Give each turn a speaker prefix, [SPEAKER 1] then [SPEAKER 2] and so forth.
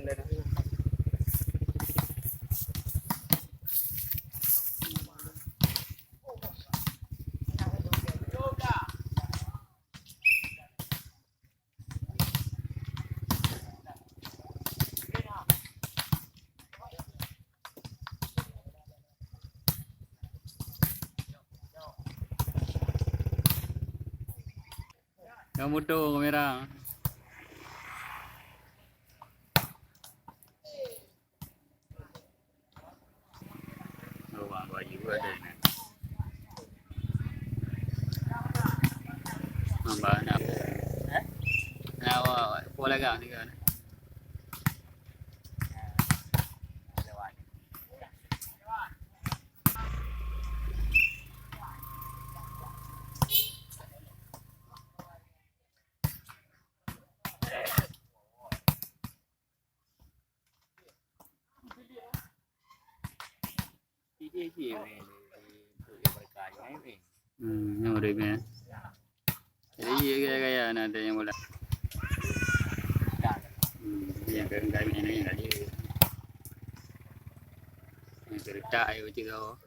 [SPEAKER 1] เลยนะ
[SPEAKER 2] Kamu tuh merah. Oh, baju ada ni. Nambah nak. Nak boleh gak ni kan? Yang udah ni. Jadi gaya nanti yang boleh. Yang kaya ini yang tadi. Yang cerita ayo juga.